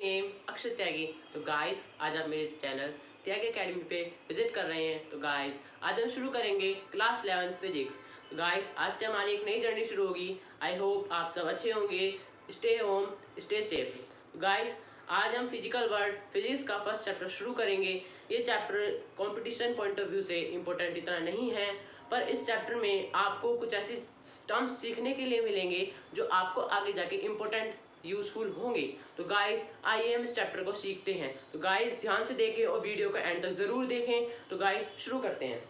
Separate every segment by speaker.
Speaker 1: Name Akshay त्यागी। तो guys आज आप मेरे चैनल त्यागी एकेडमी पे विजिट कर रहे हैं। तो गाइस आज हम शुरू करेंगे क्लास 11 फिजिक्स। तो गाइस आज से हमारी एक नई जर्नी शुरू होगी। आई होप आप सब अच्छे होंगे। Stay home, stay safe. तो गाइस आज हम फिजिकल वर्ल्ड फिजिक्स का फर्स्ट चैप्टर शुरू करेंगे। ये chapter competition point of view से इम्पोर्टेंट इतना नहीं है, पर इस चैप्टर में आपको कुछ ऐसी टर्म्स सीखने के लिए मिलेंगे जो आपको आगे जाके इम्पोर्टेंट यूजफुल होंगे। तो गाइस आइए हम इस चैप्टर को सीखते हैं। तो गाइस ध्यान से देखें और वीडियो को एंड तक जरूर देखें। तो गाइस शुरू करते हैं।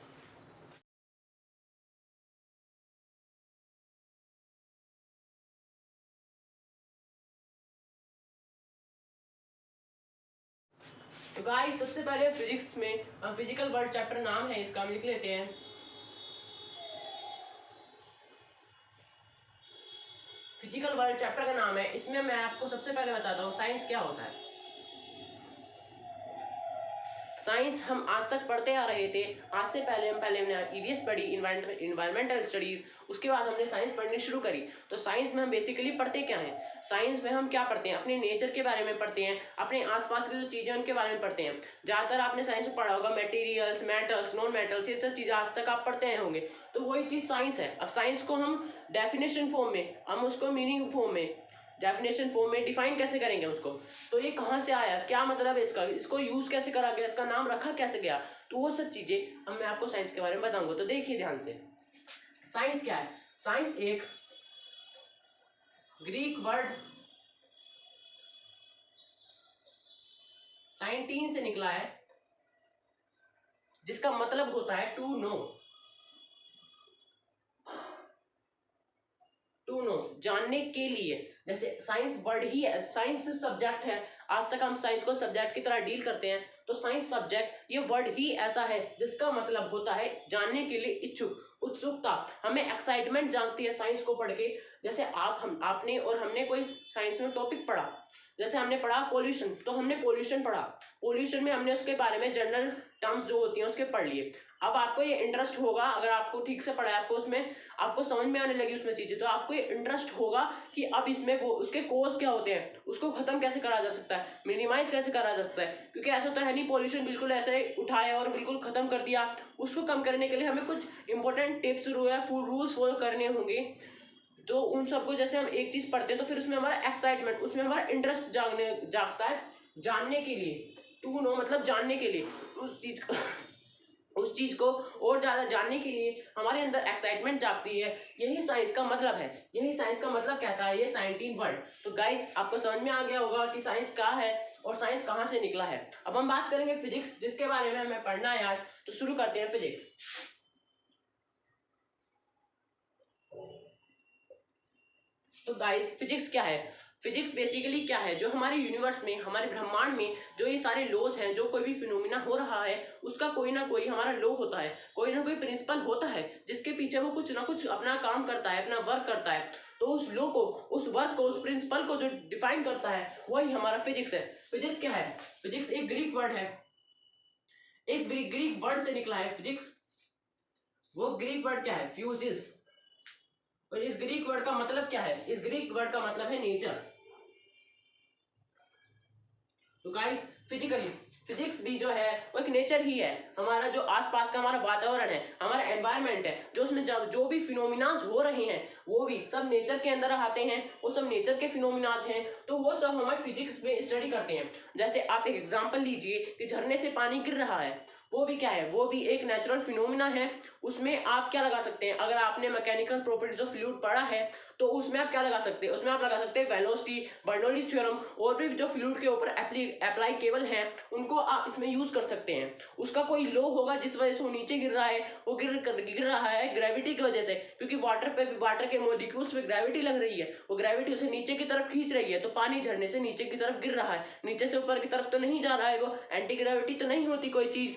Speaker 1: तो गाइस सबसे पहले फिजिक्स में फिजिकल वर्ल्ड चैप्टर नाम है इसका, हम लिख लेते हैं। फिजिकल वर्ल्ड चैप्टर का नाम है। इसमें मैं आपको सबसे पहले बताता हूँ साइंस क्या होता है। साइंस हम आज तक पढ़ते आ रहे थे। आज से पहले हमने ईवीएस पढ़ी, इन्वायरमेंटल स्टडीज। उसके बाद हमने साइंस पढ़नी शुरू करी। तो साइंस में हम बेसिकली पढ़ते क्या हैं? साइंस में हम क्या पढ़ते हैं? अपने नेचर के बारे में पढ़ते हैं, अपने आसपास की जो चीज़ें उनके बारे में पढ़ते हैं। ज़्यादातर आपने साइंस में पढ़ा होगा मटेरियल्स, मेटल्स, नॉन मेटल्स, ये सब चीज़ें आज तक आप पढ़ते हैं होंगे। तो वही चीज़ साइंस है। अब साइंस को हम डेफिनेशन फॉर्म में, हम उसको मीनिंग फॉर्म में, डेफिनेशन फॉर्म में डिफाइन कैसे करेंगे उसको। तो ये कहाँ से आया, क्या मतलब है इसका, इसको यूज कैसे करा गया, इसका नाम रखा कैसे गया, तो वो सब चीजें अब मैं आपको साइंस के बारे में बताऊंगा। तो देखिए ध्यान से, साइंस क्या है? साइंस एक ग्रीक वर्ड साइंटीन से निकला है, जिसका मतलब होता है टू नो। टू नो, जानने के लिए। जैसे साइंस वर्ड ही है, साइंस सब्जेक्ट है। आज तक हम साइंस को सब्जेक्ट की तरह डील करते हैं। तो साइंस सब्जेक्ट ये वर्ड ही ऐसा है जिसका मतलब होता है जानने के लिए इच्छुक, उत्सुकता। हमें एक्साइटमेंट जानती है साइंस को पढ़ के। जैसे आपने और हमने कोई साइंस में टॉपिक पढ़ा, जैसे हमने पढ़ा पोल्यूशन, तो हमने पोल्यूशन पढ़ा। पोल्यूशन में हमने उसके बारे में जनरल टर्म्स जो होती हैं उसके पढ़ लिए। अब आपको ये इंटरेस्ट होगा, अगर आपको ठीक से पढ़ा है, आपको उसमें आपको समझ में आने लगी उसमें चीजें, तो आपको ये इंटरेस्ट होगा कि अब इसमें वो उसके कोज क्या होते हैं, उसको खत्म कैसे करा जा सकता है, मिनिमाइज कैसे करा जा सकता है। क्योंकि ऐसा तो है नहीं पॉल्यूशन बिल्कुल ऐसे उठाया और बिल्कुल खत्म कर दिया। उसको कम करने के लिए हमें कुछ इंपॉर्टेंट टिप्स रूल्स फॉलो करने होंगे। तो उन सबको जैसे हम एक चीज पढ़ते हैं तो फिर उसमें हमारा एक्साइटमेंट, उसमें हमारा इंटरेस्ट जागता है जानने के लिए। टू नो मतलब जानने के लिए, उस चीज को और ज्यादा जानने के लिए हमारे अंदर एक्साइटमेंट जागती है। यही साइंस का मतलब है, यही साइंस का मतलब कहता है ये साइंटिफिक वर्ड। तो गाइस आपको समझ में आ गया होगा कि साइंस क्या है और साइंस कहाँ से निकला है। अब हम बात करेंगे फिजिक्स, जिसके बारे में हमें पढ़ना है आज। तो शुरू करते हैं फिजिक्स। तो गाइस फिजिक्स क्या है? फिजिक्स बेसिकली क्या है, जो हमारे यूनिवर्स में, हमारे ब्रह्मांड में जो ये सारे लॉज हैं, जो कोई भी फिनोमिना हो रहा है उसका कोई ना कोई हमारा लॉ होता है, कोई ना कोई प्रिंसिपल होता है जिसके पीछे वो कुछ ना कुछ अपना काम करता है, अपना वर्क करता है। तो उस लॉ को, उस वर्क को, उस प्रिंसिपल को जो डिफाइन करता है वही हमारा फिजिक्स है। फिजिक्स क्या है? फिजिक्स एक ग्रीक वर्ड है, एक ग्रीक वर्ड से निकला है फिजिक्स। वो ग्रीक वर्ड क्या है? फ्यूजिस। और इस ग्रीक वर्ड का मतलब क्या है? इस ग्रीक वर्ड का मतलब है नेचर। तो गाइस फिजिकली फिजिक्स भी जो है वो एक नेचर ही है। हमारा जो आसपास का हमारा वातावरण है, हमारा एनवायरनमेंट है, जो उसमें जब जो भी फिनोमिनाज हो रहे हैं वो भी सब नेचर के अंदर आते हैं। वो सब नेचर के फिनोमिनाज हैं। तो वो सब हमारे फिजिक्स में स्टडी करते हैं। जैसे आप एक एग्जांपल लीजिए कि झरने से पानी गिर रहा है, वो भी क्या है? वो भी एक नेचुरल फिनोमिना है। उसमें आप क्या लगा सकते हैं? अगर आपने मैकेनिकल प्रॉपर्टीज ऑफ फ्लूइड पढ़ा है तो उसमें आप क्या लगा सकते हैं? उसमें आप लगा सकते हैं वेलोसिटी, बर्नौलीज थ्योरम, और भी जो फ्लूइड के ऊपर अप्लाईकेबल हैं उनको आप इसमें यूज कर सकते हैं। उसका कोई लॉ होगा जिस वजह से वो नीचे गिर रहा है, वो गिर रहा है ग्रेविटी की वजह से, क्योंकि वाटर के मॉलिक्यूल्स पे ग्रेविटी लग रही है, वो ग्रेविटी उसे नीचे की तरफ खींच रही है। तो पानी झरने से नीचे की तरफ गिर रहा है, नीचे से ऊपर की तरफ तो नहीं जा रहा है, वो एंटी ग्रेविटी तो नहीं होती कोई चीज,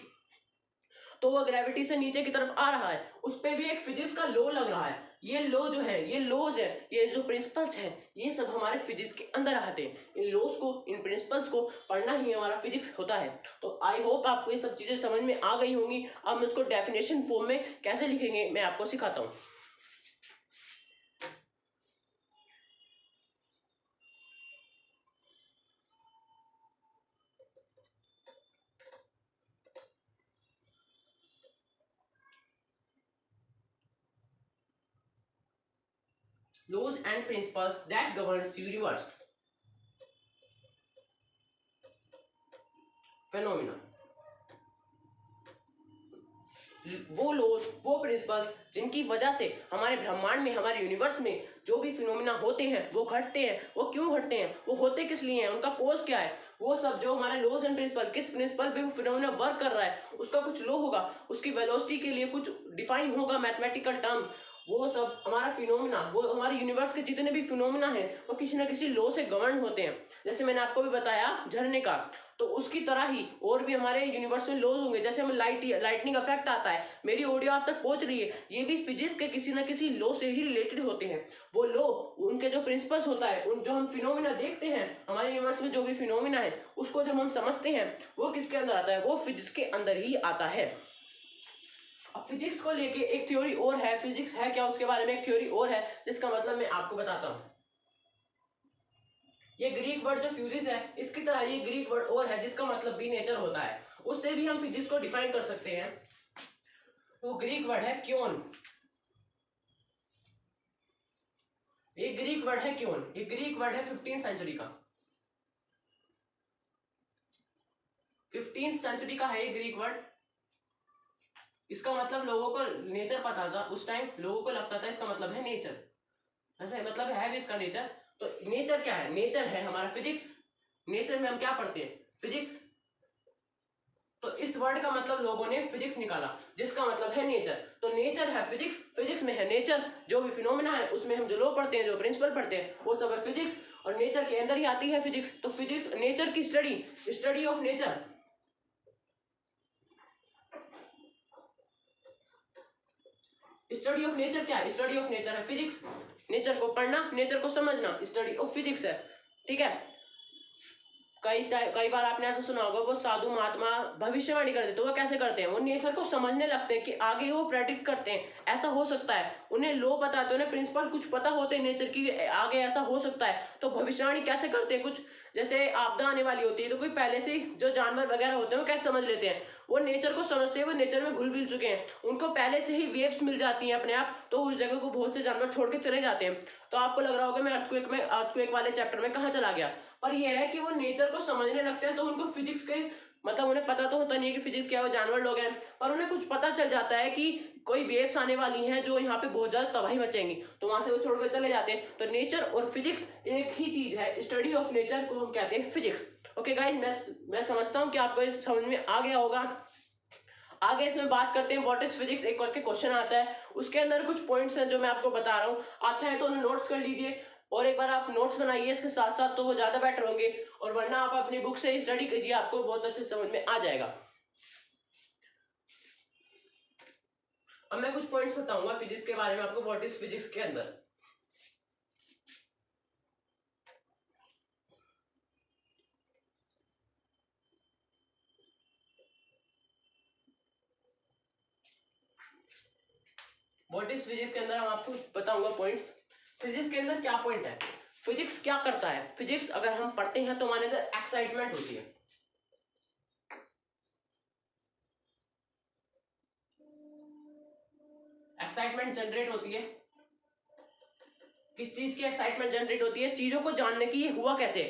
Speaker 1: तो वो ग्रेविटी से नीचे की तरफ आ रहा है। उस पर भी एक फिजिक्स का लॉ लग रहा है। ये लॉ जो है, ये लॉज है, ये जो प्रिंसिपल्स है, ये सब हमारे फिजिक्स के अंदर आते हैं। इन लॉज को, इन प्रिंसिपल्स को पढ़ना ही हमारा फिजिक्स होता है। तो आई होप आपको ये सब चीजें समझ में आ गई होंगी। अब हम इसको डेफिनेशन फॉर्म में कैसे लिखेंगे मैं आपको सिखाता हूँ। laws and principles that governs universe. Phenomena, वो लॉज, वो प्रिंसिपल्स जिनकी वजह से हमारे ब्रह्मांड में, हमारे यूनिवर्स में जो भी फिनोमिना होते हैं वो घटते हैं। वो क्यों घटते हैं, वो होते किस लिए हैं, उनका कोज क्या है, वो सब जो हमारे लॉज एंड प्रिंसिपल, किस प्रिंसिपल पे वो फिनोमिना वर्क कर रहा है, उसका कुछ लॉ होगा, उसकी वेलोसिटी के लिए कुछ डिफाइन होगा मैथमेटिकल टर्म्स, वो सब हमारा फिनोमिना, वो हमारे यूनिवर्स के जितने भी फिनोमिना हैं वो किसी ना किसी लॉ से गवर्न होते हैं। जैसे मैंने आपको भी बताया झरने का, तो उसकी तरह ही और भी हमारे यूनिवर्स में लॉज होंगे। जैसे हमें लाइटनिंग इफेक्ट आता है, मेरी ऑडियो आप तक पहुंच रही है, ये भी फिजिक्स के किसी ना किसी लॉ से ही रिलेटेड होते हैं। वो लॉ, उनके जो प्रिंसिपल्स होता है, उन जो हम फिनोमिना देखते हैं हमारे यूनिवर्स में, जो भी फिनोमिना है उसको जब हम समझते हैं वो किसके अंदर आता है, वो फिजिक्स के अंदर ही आता है। अब फिजिक्स को लेके एक थ्योरी और है, फिजिक्स है क्या उसके बारे में एक थ्योरी और है, जिसका मतलब मैं आपको बताता हूं। ये ग्रीक वर्ड जो फ्यूजिस है, इसकी तरह ये ग्रीक वर्ड और है जिसका मतलब भी नेचर होता है, उससे भी हम फिजिक्स को डिफाइन कर सकते हैं। वो ग्रीक वर्ड है क्योन। ये ग्रीक वर्ड है क्योन, ये ग्रीक वर्ड है 15th सेंचुरी का, 15th सेंचुरी का है ये ग्रीक वर्ड। इसका मतलब लोगों को नेचर पता था उस टाइम, लोगों को लगता था इसका मतलब है नेचर, ऐसा मतलब है भी इसका नेचर। तो नेचर क्या है, नेचर है हमारा फिजिक्स। नेचर में हम क्या पढ़ते हैं, फिजिक्स। तो इस वर्ड का मतलब लोगों ने फिजिक्स निकाला, जिसका मतलब है नेचर। तो नेचर है फिजिक्स, फिजिक्स में है नेचर, जो भी फिनोमेना है उसमें हम जो लॉ पढ़ते हैं, जो प्रिंसिपल पढ़ते हैं, वो सब है फिजिक्स, और नेचर के अंदर ही आती है फिजिक्स। तो फिजिक्स नेचर की study, study of nature. Study of nature क्या है, स्टडी ऑफ नेचर है फिजिक्स। नेचर को पढ़ना, नेचर को समझना, स्टडी ऑफ फिजिक्स है। ठीक है। कई बार आपने ऐसा सुना होगा, वो साधु महात्मा भविष्यवाणी कर देते, वो कैसे करते हैं, वो नेचर को समझने लगते हैं कि आगे वो प्रेडिक्ट करते हैं ऐसा हो सकता है, उन्हें लॉ पता है, उन्हें प्रिंसिपल कुछ पता होते हैं नेचर की, आगे ऐसा हो सकता है। तो भविष्यवाणी कैसे करते हैं, कुछ जैसे आपदा आने वाली होती है तो कोई पहले से जो जानवर वगैरह होते हैं वो कैसे समझ लेते हैं, वो नेचर को समझते हैं, वो नेचर में घुल मिल चुके हैं, उनको पहले से ही वेव्स मिल जाती हैं अपने आप, तो उस जगह को बहुत से जानवर छोड़ के चले जाते हैं। तो आपको लग रहा होगा मैं अर्थक्वेक वाले चैप्टर में कहाँ चला गया, पर यह है कि वो नेचर को समझने लगते हैं, तो उनको फिजिक्स के मतलब उन्हें पता तो होता नहीं है कि फिजिक्स क्या है, वो जानवर लोग हैं, पर उन्हें कुछ पता चल जाता है कि कोई वेव्स आने वाली हैं जो यहाँ पे बहुत ज्यादा तबाही मचेंगी, तो वहां से वो छोड़कर चले जाते हैं। तो नेचर और फिजिक्स एक ही चीज है, स्टडी ऑफ नेचर को हम कहते हैं फिजिक्स। ओके गाइज, मैं समझता हूँ कि आपको इस समझ में आ गया होगा। आगे इसमें बात करते हैं व्हाट इज फिजिक्स, एक करके क्वेश्चन आता है, उसके अंदर कुछ पॉइंट्स हैं जो मैं आपको बता रहा हूँ, आप चाहे तो उन्हें नोट्स कर लीजिए, और एक बार आप नोट्स बनाइए इसके साथ साथ, तो वो ज्यादा बेटर होंगे, और वरना आप अपनी बुक से स्टडी कीजिए, आपको बहुत अच्छे समझ में आ जाएगा। अब मैं कुछ पॉइंट्स बताऊंगा फिजिक्स के बारे में आपको, व्हाट इज फिजिक्स के अंदर। व्हाट इज फिजिक्स के अंदर हम आपको बताऊंगा पॉइंट्स। फिजिक्स के अंदर क्या पॉइंट है, फिजिक्स क्या करता है, फिजिक्स अगर हम पढ़ते हैं तो हमारे अंदर एक्साइटमेंट होती है। एक्साइटमेंट जनरेट होती है, किस चीज की एक्साइटमेंट जनरेट होती है, चीजों को जानने की, ये हुआ कैसे,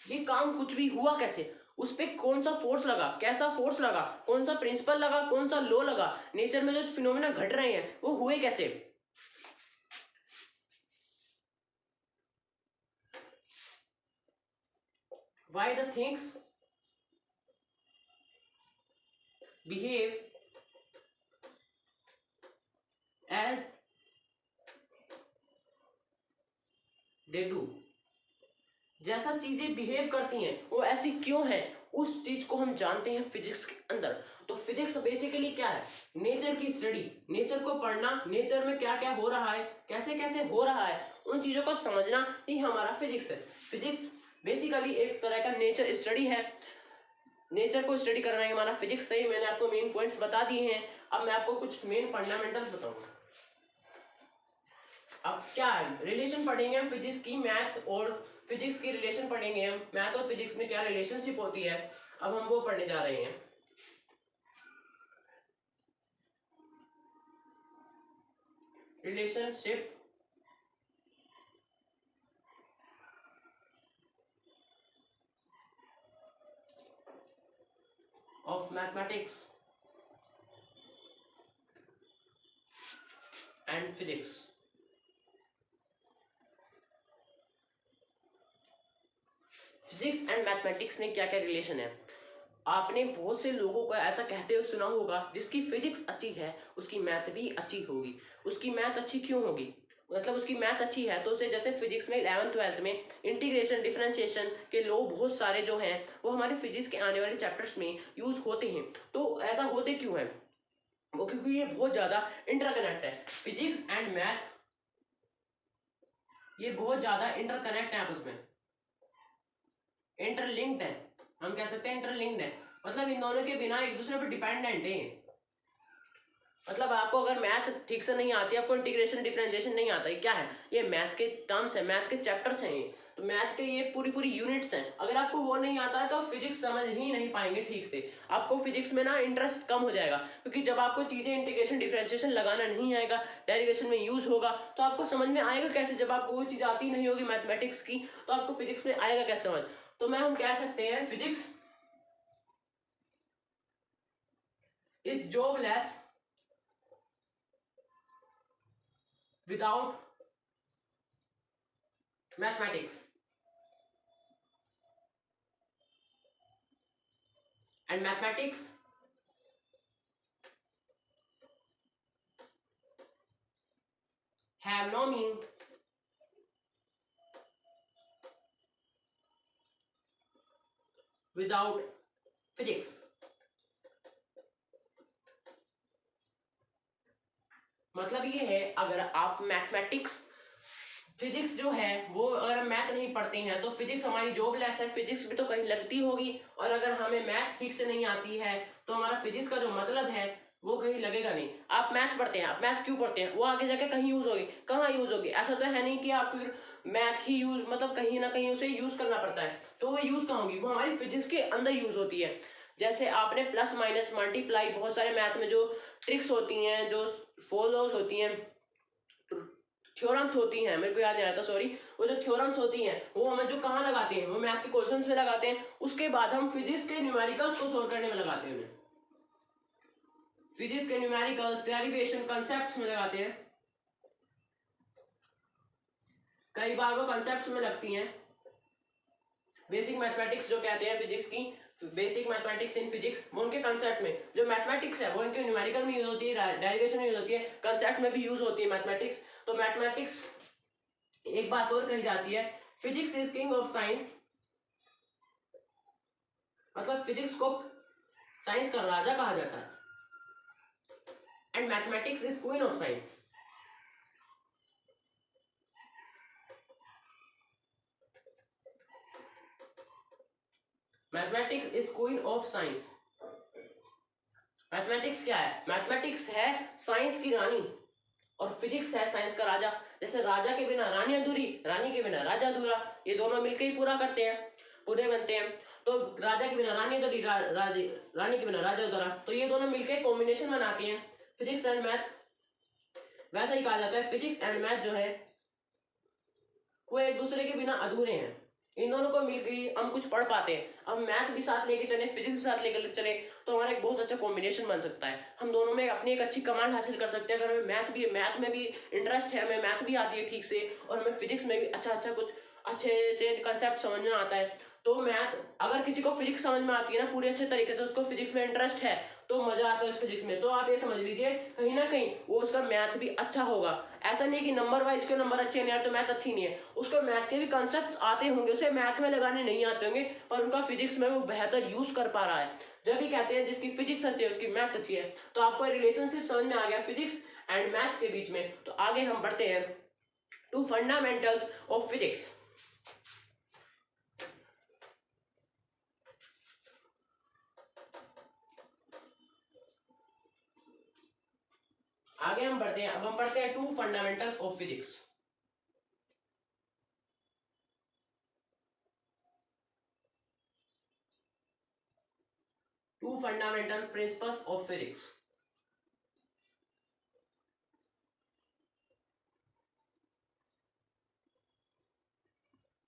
Speaker 1: ये काम कुछ भी हुआ कैसे, उस पर कौन सा फोर्स लगा, कैसा फोर्स लगा, कौन सा प्रिंसिपल लगा, कौन सा लॉ लगा, नेचर में जो फिनोमेना घट रहे हैं वो हुए कैसे। Why the things behave as they do, जैसा चीजें बिहेव करती हैं वो ऐसी क्यों है, उस चीज को हम जानते हैं फिजिक्स के अंदर। तो फिजिक्स बेसिकली क्या है, नेचर की स्टडी, नेचर को पढ़ना, नेचर में क्या क्या हो रहा है, कैसे कैसे हो रहा है, उन चीजों को समझना ही हमारा फिजिक्स है। फिजिक्स बेसिकली एक तरह का नेचर स्टडी है, नेचर को स्टडी करना है हमारा फिजिक्स। सही, मैंने आपको मेन पॉइंट्स बता दिए हैं, अब मैं आपको कुछ मेन फंडामेंटल्स बताऊंगा। अब क्या है, रिलेशन पढ़ेंगे हम फिजिक्स की, मैथ और फिजिक्स की रिलेशन पढ़ेंगे हम, मैथ और फिजिक्स में क्या रिलेशनशिप होती है, अब हम वो पढ़ने जा रहे हैं। Relationship of mathematics and physics। Physics and mathematics में क्या क्या रिलेशन है? आपने बहुत से लोगों को ऐसा कहते हुए सुना होगा, जिसकी फिजिक्स अच्छी है उसकी मैथ भी अच्छी होगी। उसकी मैथ अच्छी क्यों होगी? मतलब उसकी मैथ अच्छी है तो उसे, जैसे फिजिक्स में 11th-12th में इंटीग्रेशन डिफरेंशिएशन के लॉ बहुत सारे जो हैं वो हमारे फिजिक्स के आने वाले चैप्टर्स में यूज होते हैं। तो ऐसा होते क्यों है? वो क्योंकि ये बहुत ज्यादा इंटरकनेक्ट है। फिजिक्स एंड मैथ ये बहुत ज्यादा इंटरकनेक्ट है आपस में, इंटरलिंक्ड है। हम कह सकते हैं इंटरलिंक्ड है, मतलब इन दोनों के बिना एक दूसरे पर डिपेंडेंट है। मतलब आपको अगर मैथ ठीक से नहीं आती, आपको इंटीग्रेशन डिफरेंशिएशन नहीं आता है, क्या है ये? मैथ के टर्म्स है, मैथ के चैप्टर्स हैं ये, तो मैथ के ये पूरी पूरी यूनिट्स हैं। अगर आपको वो नहीं आता है तो आप फिजिक्स समझ ही नहीं पाएंगे ठीक से। आपको फिजिक्स में ना इंटरेस्ट कम हो जाएगा, क्योंकि जब आपको चीजें इंटीग्रेशन डिफरेंशिएशन लगाना नहीं आएगा, डेरिवेशन में यूज होगा, तो आपको समझ में आएगा कैसे? जब आपको वो चीज आती नहीं होगी मैथमेटिक्स की, तो आपको फिजिक्स में आएगा कैसे समझ? तो मैं हम कह सकते हैं physics is jobless without mathematics, and mathematics have no meaning without physics। मतलब ये है, अगर आप मैथमेटिक्स फिजिक्स जो है वो अगर हम मैथ नहीं पढ़ते हैं तो फिजिक्स हमारी जॉबलेस है, फिजिक्स भी तो कहीं लगती होगी। और अगर हमें मैथ ठीक से नहीं आती है तो हमारा फिजिक्स का जो मतलब है वो कहीं लगेगा नहीं। आप मैथ पढ़ते हैं, आप मैथ क्यों पढ़ते हैं? वो आगे जाके कहीं यूज होगी, कहाँ यूज होगी? ऐसा तो है नहीं कि आप फिर मैथ ही यूज, मतलब कहीं ना कहीं उसे यूज करना पड़ता है। तो वो यूज कहाँ होगी? वो हमारी फिजिक्स के अंदर यूज होती है। जैसे आपने प्लस माइनस मल्टीप्लाई, बहुत सारे मैथ में जो ट्रिक्स होती हैं, जो फॉलोज होती हैं, थ्योरम्स होती हैं, मेरे को याद नहीं आता, सॉरी, वो जो थ्योरम्स होती हैं वो हमें जो कहाँ लगाते हैं, वो मैथ के क्वेश्चंस में लगाते हैं। उसके बाद हम फिजिक्स के न्यूमेरिकल्स को सॉल्व करने में लगाते हैं, उन्हें फिजिक्स के न्यूमेरिकल्स डेरिवेशन कॉन्सेप्ट्स में लगाते हैं। कई बार वो कॉन्सेप्ट्स में लगती हैं। बेसिक मैथमेटिक्स जो कहते हैं फिजिक्स की, बेसिक मैथमेटिक्स इन फिजिक्स, वो उनके कंसेप्ट में जो मैथमेटिक्स है वो इनके न्यूमेरिकल में यूज होती है, डेरिवेशन में यूज होती है, कंसेप्ट में भी यूज होती है मैथमेटिक्स। तो मैथमेटिक्स, एक बात और कही जाती है, physics is king of science, मतलब फिजिक्स को साइंस का राजा कहा जाता है, and mathematics is queen of science. Mathematics is queen of science. Mathematics क्या है? मैथमेटिक्स है साइंस की रानी और फिजिक्स है साइंस का राजा। जैसे राजा के बिना रानी अधूरी, रानी के बिना राजा अधूरा, ये दोनों मिलकर ही पूरा करते हैं, पूरे बनते हैं। तो राजा के बिना रानी अधूरी, रानी के बिना राजा अधूरा, तो ये दोनों मिलकर कॉम्बिनेशन बनाते हैं फिजिक्स एंड मैथ। वैसा ही कहा जाता है फिजिक्स एंड मैथ जो है वो एक दूसरे के बिना अधूरे हैं। इन दोनों को मिलकर हम कुछ पढ़ पाते हैं। अब मैथ भी साथ लेके चले, फिजिक्स भी साथ लेकर चले, तो हमारा एक बहुत अच्छा कॉम्बिनेशन बन सकता है। हम दोनों में अपनी एक अच्छी कमांड हासिल कर सकते हैं। अगर हमें मैथ में भी इंटरेस्ट है, हमें मैथ भी आती है ठीक से, और हमें फिजिक्स में भी अच्छा कुछ अच्छे से कंसेप्ट समझ में आता है, तो मैथ, अगर किसी को फिजिक्स समझ में आती है ना पूरे अच्छे तरीके से, उसको फिजिक्स में इंटरेस्ट है, तो मजा आता है उस फिजिक्स में, तो आप ये समझ लीजिए कहीं ना कहीं वो उसका मैथ भी अच्छा होगा। ऐसा नहीं कि नंबर वाइज के नंबर अच्छे नहीं आए तो मैथ अच्छी नहीं है, उसको मैथ के भी कंसेप्ट आते होंगे, उसे मैथ में लगाने नहीं आते होंगे, पर उनका फिजिक्स में वो बेहतर यूज कर पा रहा है। जब भी कहते हैं जिसकी फिजिक्स अच्छी है उसकी मैथ अच्छी है, तो आपको रिलेशनशिप समझ में आ गया फिजिक्स एंड मैथ्स के बीच में। तो आगे हम बढ़ते हैं टू फंडामेंटल्स ऑफ फिजिक्स। आगे हम बढ़ते हैं, अब हम पढ़ते हैं two fundamentals of physics. 2 fundamental principles of physics.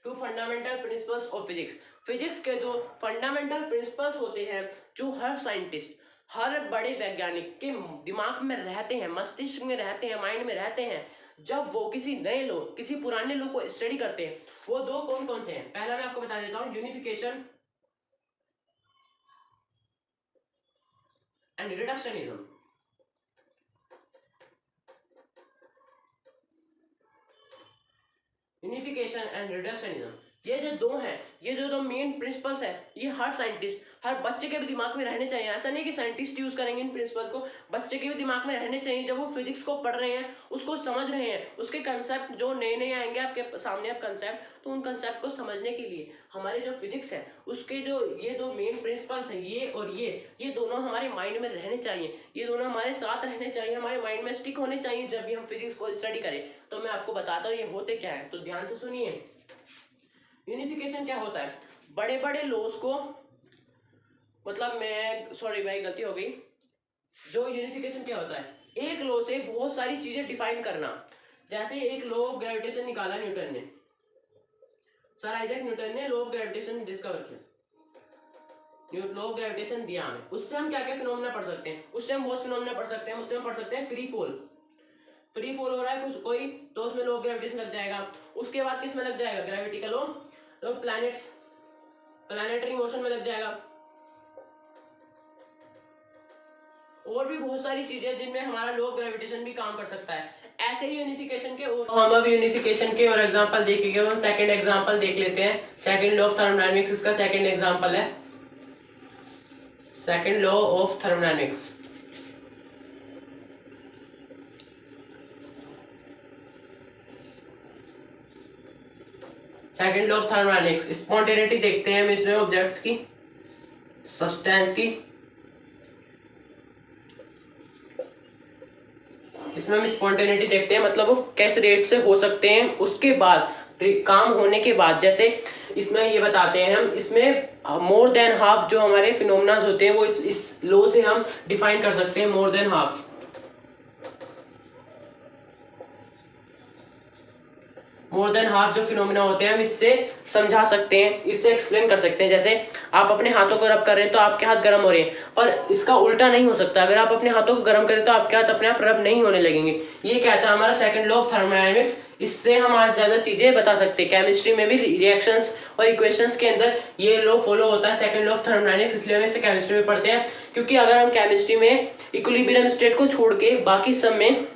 Speaker 1: Two fundamental principles of physics. Physics के दो फंडामेंटल प्रिंसिपल्स होते हैं जो हर साइंटिस्ट, हर बड़े वैज्ञानिक के दिमाग में रहते हैं, मस्तिष्क में रहते हैं, माइंड में रहते हैं जब वो किसी नए लो, किसी पुराने लो को स्टडी करते हैं। वो दो कौन कौन से हैं? पहला मैं आपको बता देता हूं, unification and reductionism. Unification and reductionism, ये जो दो हैं, ये जो दो मेन प्रिंसिपल्स है, ये हर साइंटिस्ट, हर बच्चे के भी दिमाग में रहने चाहिए। ऐसा नहीं कि साइंटिस्ट यूज करेंगे इन प्रिंसिपल्स को, बच्चे के भी दिमाग में रहने चाहिए। जब वो फिजिक्स को पढ़ रहे हैं, उसको समझ रहे हैं, उसके कंसेप्ट जो नए नए आएंगे आपके सामने आप कंसेप्ट, तो उन कंसेप्ट को समझने के लिए हमारे जो फिजिक्स है उसके जो ये दो मेन प्रिंसिपल्स हैं, ये और ये दोनों हमारे माइंड में रहने चाहिए, ये दोनों हमारे साथ रहने चाहिए, हमारे माइंड में स्टिक होने चाहिए जब भी हम फिजिक्स को स्टडी करें। तो मैं आपको बताता हूँ ये होते क्या है, तो ध्यान से सुनिए। यूनिफिकेशन क्या होता है? बड़े बड़े लॉज को, मतलब मैं सॉरी भाई गलती हो गई, जो यूनिफिकेशन क्या होता है, एक लॉ से बहुत सारी चीजें डिफाइन करना। जैसे एक लॉ ऑफ ग्रेविटेशन निकाला न्यूटन ने, सर आइजैक न्यूटन ने लॉ ऑफ ग्रेविटेशन डिस्कवर किया, लॉ ऑफ ग्रेविटेशन दिया हमें, उससे हम क्या क्या फिनोमेना पढ़ सकते हैं? उससे हम बहुत फिनोमेना पढ़ सकते हैं। उससे हम पढ़ सकते हैं फ्री फॉल, फ्री फॉल हो रहा है कुछ कोई, तो उसमें लॉ ऑफ ग्रेविटेशन लग जाएगा। उसके बाद किस में लग जाएगा? ग्रेविटी का लॉ, तो प्लैनेट्स, प्लैनेटरी मोशन में लग जाएगा। और भी बहुत सारी चीजें जिनमें हमारा लॉ ऑफ ग्रेविटेशन भी काम कर सकता है। ऐसे ही यूनिफिकेशन के और हम अब यूनिफिकेशन के और एग्जांपल देखेंगे। हम सेकंड एग्जांपल देख लेते हैं। सेकंड लॉ ऑफ थर्मोडायनेमिक्स इसका सेकंड एग्जांपल है, second law of thermodynamics. Second law of thermodynamics, spontaneity देखते हैं हम इसमें ऑब्जेक्ट्स की, सब्सटेंस की। इसमें हम स्पॉन्टेनिटी देखते हैं, मतलब वो किस रेट से हो सकते हैं। उसके बाद काम होने के बाद, जैसे इसमें ये बताते हैं हम, इसमें मोर देन हाफ जो हमारे फिनोमेनास होते हैं वो इस लॉ से हम डिफाइन कर सकते हैं। More than half, more than half जो फिनोमेना होते हैं हम इससे समझा सकते हैं, इससे एक्सप्लेन कर सकते हैं। जैसे आप अपने हाथों को रब कर रहे हैं तो आपके हाथ गर्म हो रहे हैं, पर इसका उल्टा नहीं हो सकता। अगर आप अपने हाथों को गर्म करें तो आपके हाथ अपने आप रब नहीं होने लगेंगे। ये कहता है हमारा सेकंड लॉ ऑफ थर्मोडायनेमिक्स। इससे हम आज ज्यादा चीजें बता सकते हैं। केमिस्ट्री में भी रिएक्शंस और इक्वेशंस के अंदर ये लॉ फॉलो होता है, सेकंड लॉ ऑफ थर्मोडायनेमिक्स, इसलिए हम इसे केमिस्ट्री में पढ़ते हैं। क्योंकि अगर हम केमिस्ट्री में इक्विलिब्रियम स्टेट को छोड़ के बाकी सब में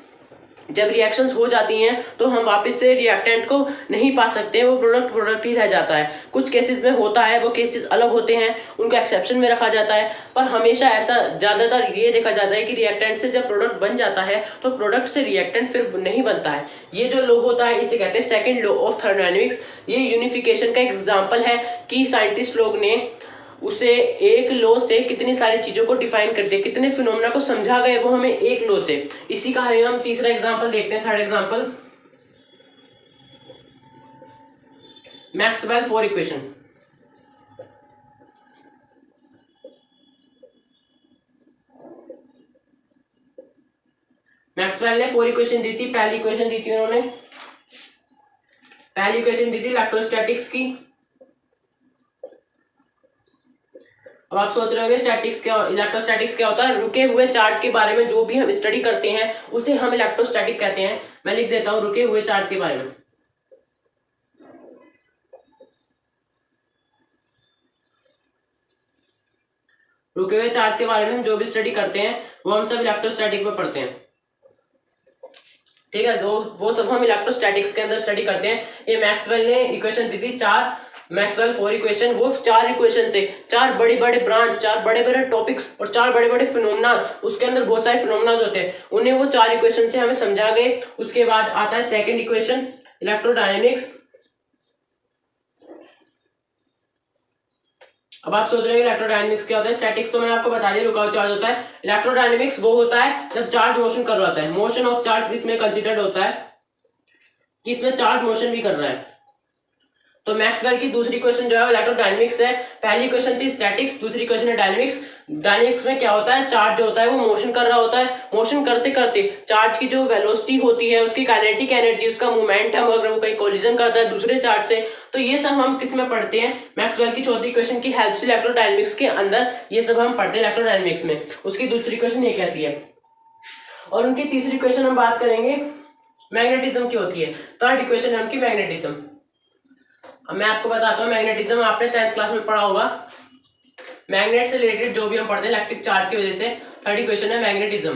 Speaker 1: जब रिएक्शंस हो जाती हैं तो हम वापस से रिएक्टेंट को नहीं पा सकते, वो प्रोडक्ट ही रह जाता है। कुछ केसेस में होता है, वो केसेस अलग होते हैं, उनको एक्सेप्शन में रखा जाता है, पर हमेशा ऐसा ज़्यादातर ये देखा जाता है कि रिएक्टेंट से जब प्रोडक्ट बन जाता है तो प्रोडक्ट से रिएक्टेंट फिर नहीं बनता है। ये जो लॉ होता है इसे कहते हैं सेकेंड लॉ ऑफ थर्मोडायनेमिक्स। ये यूनिफिकेशन का एग्जाम्पल है कि साइंटिस्ट लोग ने उसे एक लॉ से कितनी सारी चीजों को डिफाइन कर दिया, कितने फिनोमेना को समझा गए वो हमें एक लॉ से। इसी का हम तीसरा एग्जांपल देखते हैं, third example, Maxwell four equation. Maxwell ने फोर इक्वेशन दी थी। पहली इक्वेशन दी थी उन्होंने, पहली इक्वेशन दी थी इलेक्ट्रोस्टैटिक्स की। अब आप सोच रहे होंगे स्टैटिक्स क्या, इलेक्ट्रोस्टैटिक्स क्या होता है? रुके हुए चार्ज के बारे में जो भी हम स्टडी करते हैं उसे हम इलेक्ट्रोस्टैटिक कहते हैं। मैं लिख देता हूं रुके हुए चार्ज के बारे में। रुके हुए चार्ज के बारे में हम जो भी स्टडी करते हैं वो हम सब इलेक्ट्रोस्टैटिक में पढ़ते हैं, ठीक है। वो सब हम इलेक्ट्रोस्टैटिक्स के अंदर स्टडी करते हैं। ये मैक्सवेल ने इक्वेशन दी थी चार, मैक्सवेल फोर इक्वेशन। वो चार इक्वेशन से चार बड़े बड़े ब्रांच, चार बड़े बड़े टॉपिक्स और चार बड़े बड़े फिनोमेनास, उसके अंदर बहुत सारे फिनोमेनास होते हैं, उन्हें वो चार इक्वेशन से हमें समझा गए। उसके बाद आता है सेकंड इक्वेशन इलेक्ट्रोडायनेमिक्स। अब आप सोच रहे हैं इलेक्ट्रोडायनेमिक्स क्या होता है? स्टैटिक्स तो मैंने आपको बता दिया, रुका हुआ चार्ज होता है। इलेक्ट्रोडायनेमिक्स वो होता है जब चार्ज मोशन कर रहा होता है, मोशन ऑफ चार्ज इसमें कंसिडर्ड होता है कि इसमें चार्ज मोशन भी कर रहा है। तो मैक्सवेल की दूसरी क्वेश्चन जो है इलेक्ट्रोडायनेमिक्स है। पहली क्वेश्चन थी स्टैटिक्स, दूसरी क्वेश्चन है डायनेमिक्स। डायनेमिक्स में क्या होता है, चार्ज जो होता है वो मोशन कर रहा होता है, मोशन करते करते चार्ज की जो वेलोसिटी होती है, उसकी काइनेटिक एनर्जी, उसका मोमेंटम, अगर वो कहीं कोलिजन करता है दूसरे चार्ज से, तो ये सब हम किस में पढ़ते हैं, मैक्सवेल की चौथी क्वेश्चन की हेल्प से इलेक्ट्रोडायनेमिक्स के अंदर ये सब हम पढ़ते हैं इलेक्ट्रोडायनेमिक्स में। उसकी दूसरी क्वेश्चन ये कहती है। और उनकी तीसरी क्वेश्चन हम बात करेंगे मैग्नेटिज्म की होती है। थर्ड इक्वेशन है उनकी मैग्नेटिज्म। अब मैं आपको बताता हूँ मैग्नेटिज्म आपने 10th क्लास में पढ़ा होगा। मैग्नेट से रिलेटेड जो भी हम पढ़ते हैं इलेक्ट्रिक चार्ज की वजह से, थर्ड इक्वेशन है मैग्नेटिज्म।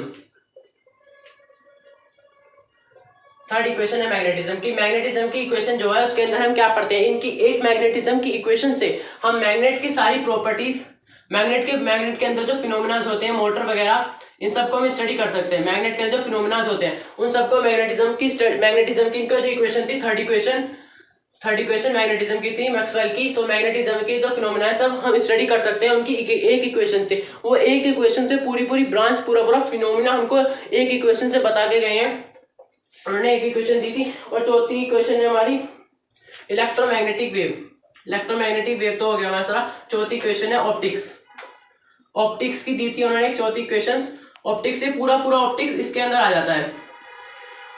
Speaker 1: थर्ड इक्वेशन है मैग्नेटिज्म की। मैग्नेटिज्म की इक्वेशन जो है उसके अंदर हम क्या पढ़ते हैं, इनकी एक मैग्नेटिज्म की इक्वेशन से हम मैग्नेट की सारी प्रॉपर्टीज, मैग्नेट के अंदर जो फिनोमिनाज होते हैं, मोटर वगैरह, इन सबको हम स्टडी कर सकते हैं। मैग्नेट के अंदर जो फिनोमिनाज होते हैं उन सबको मैग्नेटिज्म की इनका जो इक्वेशन थी, थर्ड इक्वेशन मैग्नेटिज्म की थी मैक्सवेल की। तो मैग्नेटिज्म के जो फिनोमेना है सब हम स्टडी कर सकते हैं उनकी एक इक्वेशन से। वो एक इक्वेशन से पूरी ब्रांच, पूरा फिनोमेना हमको एक इक्वेशन से बता के गए हैं। उन्होंने एक इक्वेशन दी थी। और चौथी इक्वेशन है हमारी इलेक्ट्रोमैग्नेटिक वेव तो हो गया हमारा सारा। चौथी इक्वेशन है ऑप्टिक्स की दी थी उन्होंने चौथी इक्वेशन। ऑप्टिक्स से पूरा ऑप्टिक्स इसके अंदर आ जाता है।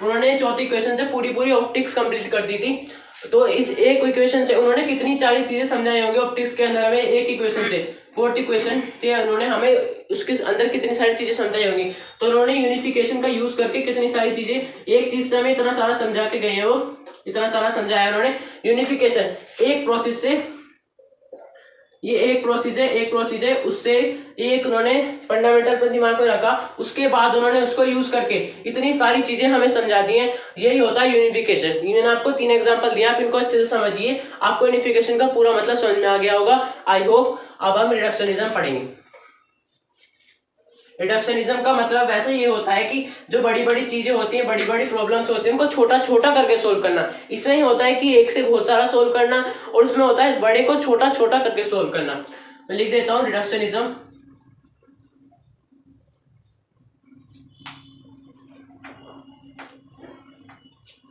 Speaker 1: उन्होंने चौथी इक्वेशन से पूरी ऑप्टिक्स कंप्लीट कर दी थी। तो इस एक इक्वेशन से उन्होंने कितनी सारी चीजें समझाई होंगी ऑप्टिक्स के अंदर हमें, एक इक्वेशन से। फोर्थ इक्वेशन थी, उन्होंने हमें उसके अंदर कितनी सारी चीजें समझाई होंगी। तो उन्होंने यूनिफिकेशन का यूज करके कितनी सारी चीजें, एक चीज से हमें इतना सारा समझा के गए हैं, वो इतना सारा समझाया उन्होंने। यूनिफिकेशन एक प्रोसेस से, ये एक प्रोसीजर उससे एक उन्होंने फंडामेंटल पर दिमाग में रखा, उसके बाद उन्होंने उसको यूज करके इतनी सारी चीजें हमें समझा दी हैं। यही होता है यूनिफिकेशन। मैंने आपको 3 एग्जांपल दिया, आप इनको अच्छे से समझिए, आपको यूनिफिकेशन का पूरा मतलब समझ में आ गया होगा आई होप। अब हम रिडक्शनिज्म पढ़ेंगे। रिडक्शनिज्म का मतलब वैसे ये होता है कि जो बड़ी चीजें होती हैं, बड़ी प्रॉब्लम्स होती हैं, उनको छोटा करके सोल्व करना। इसमें ही होता है कि एक से बहुत सारा सोल्व करना, और उसमें होता है बड़े को छोटा करके सोल्व करना। मैं लिख देता हूं रिडक्शनिज्म।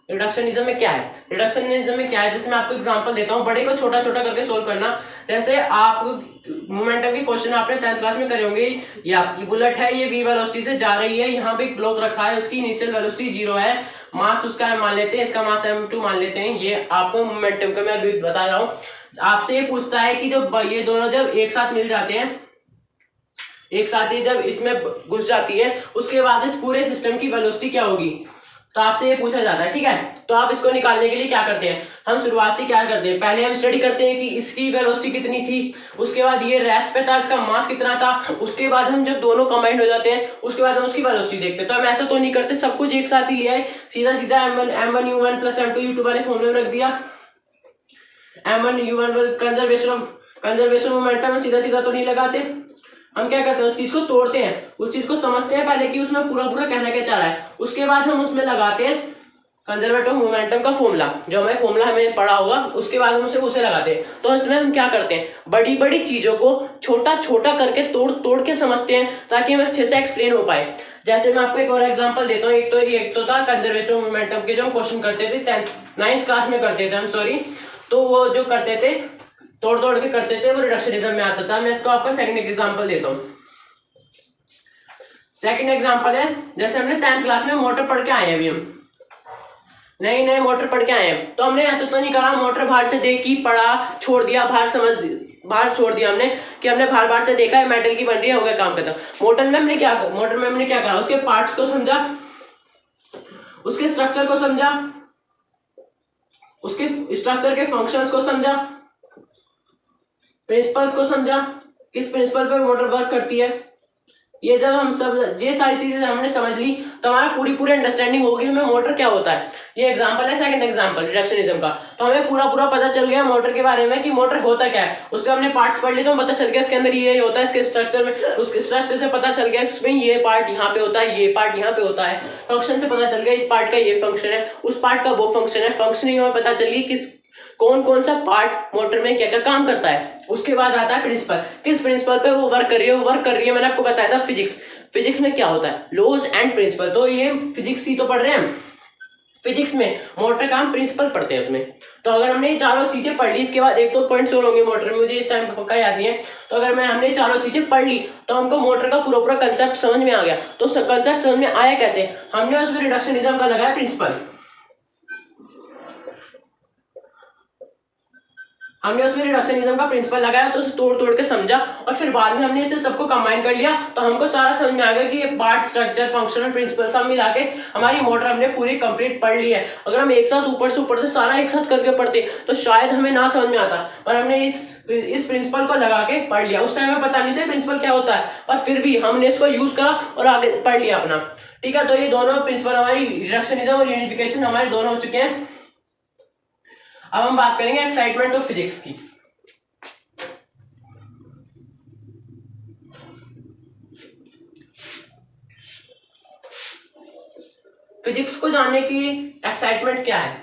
Speaker 1: रिडक्शनिज्म में क्या है, जैसे मैं आपको एग्जांपल देता हूँ, बड़े को छोटा करके सोल्व करना। जैसे आप मोमेंटम के क्वेश्चन आपने 10th क्लास में करे होंगे। ये आपकी बुलेट है, ये v वेलोसिटी से जा रही है, यहाँ पे ब्लॉक रखा है, उसकी इनिशियल वेलोसिटी 0 है, मास उसका है मान लेते हैं, इसका मास m2 मान लेते हैं। ये आपको मोमेंटम का मैं अभी बता रहा हूँ। आपसे ये पूछता है कि जब ये दोनों जब एक साथ मिल जाते हैं, एक साथ ही जब इसमें घुस जाती है, उसके बाद इस पूरे सिस्टम की वेलोसिटी क्या होगी, तो आपसे ये पूछा जाता है। ठीक है, तो आप इसको निकालने के लिए क्या करते हैं, हम शुरुआत से क्या करते हैं, पहले हम स्टडी करते हैं कि इसकी वेलोसिटी कितनी थी, उसके बाद ये रेस्ट पे था, इसका मास कितना था, उसके बाद हम जब दोनों कंबाइंड हो जाते हैं उसके बाद हम उसकी वेलोसिटी देखते हैं। तो हम ऐसा तो नहीं करते सब कुछ एक साथ ही लिया है, सीधा m1 u1 plus m2 u2 वाले फॉर्मूले में रख दिया। m1 u1 कंजर्वेशन मोमेंटम सीधा तो नहीं लगाते, हम क्या करते हैं उस चीज को तोड़ते हैं, उस चीज को समझते हैं पहले कि उसमें पूरा कहना क्या चाह रहा है, उसके बाद हम उसमें लगाते हैं कंजर्वेटिव मोमेंटम का फॉर्मूला, जो हमें फॉर्मूला हमें पढ़ा होगा, उसके बाद हम उसे लगाते हैं। तो इसमें हम क्या करते हैं, बड़ी चीजों को छोटा करके तोड़ के समझते हैं ताकि हमें अच्छे से एक्सप्लेन हो पाए। जैसे मैं आपको एक और एग्जांपल देता हूँ। एक तो था कंजर्वेटिव मोमेंटम के जो हम क्वेश्चन करते थे 9th क्लास में करते थे तो वो जो करते थे तोड़ के करते थे, वो रिडक्शनिज्म में आता था। मैं इसको आपको सेकंड एग्जांपल देता हूँ। सेकंड एग्जांपल है, जैसे हमने 10th क्लास में मोटर पढ़ के आए हैं, अभी हम नए मोटर पढ़ के आए हैं, तो हमने ऐसा तो नहीं करा मोटर बाहर से देखी, पढ़ा, छोड़ दिया, बाहर छोड़ दिया हमने कि हमने बाहर से देखा है मेटल की बन रही है, हो गया काम खत्म। मोटर में हमने क्या करा, उसके पार्ट्स को समझा, उसके स्ट्रक्चर को समझा, उसके स्ट्रक्चर के फंक्शंस को समझा, प्रिंसिपल्स को समझा, किस प्रिंसिपल पे मोटर वर्क करती है। ये जब हम सब ये सारी चीजें हमने समझ ली तो हमारा पूरी अंडरस्टैंडिंग होगी हमें मोटर क्या होता है। ये एग्जांपल है सेकंड एग्जांपल रिडक्शनिज्म का। तो हमें पूरा पता चल गया मोटर के बारे में कि मोटर होता क्या है, उसके हमने पार्ट्स पढ़ लिए तो पता चल गया इसके अंदर ये होता है, इसके स्ट्रक्चर में, उसके स्ट्रक्चर से पता चल गया उसमें ये पार्ट यहाँ पे होता है, ये पार्ट यहाँ पे होता है। फंक्शन से पता चल गया इस पार्ट का ये फंक्शन है, उस पार्ट का वो फंक्शन है। फंक्शनिंग में पता चली कौन सा पार्ट मोटर में क्या काम करता है। उसके बाद आता है प्रिंसिपल, किस प्रिंसिपल पे वो वर्क कर रही है। मैंने आपको बताया था फिजिक्स में क्या होता है, लॉज एंड प्रिंसिपल। तो ये फिजिक्स ही तो पढ़ रहे हैं हम, फिजिक्स में मोटर का हम प्रिंसिपल पढ़ते हैं उसमें। तो अगर हमने ये चारों चीजें पढ़ ली, इसके बाद एक दो पॉइंट्स और होंगे मोटर में, मुझे इस टाइम पक्का याद नहीं है। तो अगर हमने चारों चीजें पढ़ ली तो हमको मोटर का पूरा पूरा कंसेप्ट समझ में आ गया। तो कंसेप्ट समझ में आया कैसे, हमने उसमें रिडक्शनिज्म का लगाया प्रिंसिपल, हमने उसमें रिडक्शनिज्म का प्रिंसिपल लगाया, तो उसे तोड़ तोड़ के समझा और फिर बाद में हमने इसे सबको कंबाइन कर लिया। तो हमको सारा समझ में आ गया कि ये पार्ट, स्ट्रक्चर, फंक्शनल प्रिंसिपल सब मिला के हमारी मोटर हमने पूरी कंप्लीट पढ़ ली है। अगर हम एक साथ ऊपर से सारा एक साथ करके पढ़ते तो शायद हमें ना समझ में आता, पर हमने इस प्रिंसिपल को लगा के पढ़ लिया। उस टाइम हमें पता नहीं था प्रिंसिपल क्या होता है, पर फिर भी हमने इसको यूज करा और आगे पढ़ लिया अपना। ठीक है, तो ये दोनों प्रिंसिपल हमारी, रिडक्शनिज्म और यूनिफिकेशन, हमारे दोनों हो चुके हैं। अब हम बात करेंगे एक्साइटमेंट ऑफ फिजिक्स की। फिजिक्स को जानने की एक्साइटमेंट क्या है?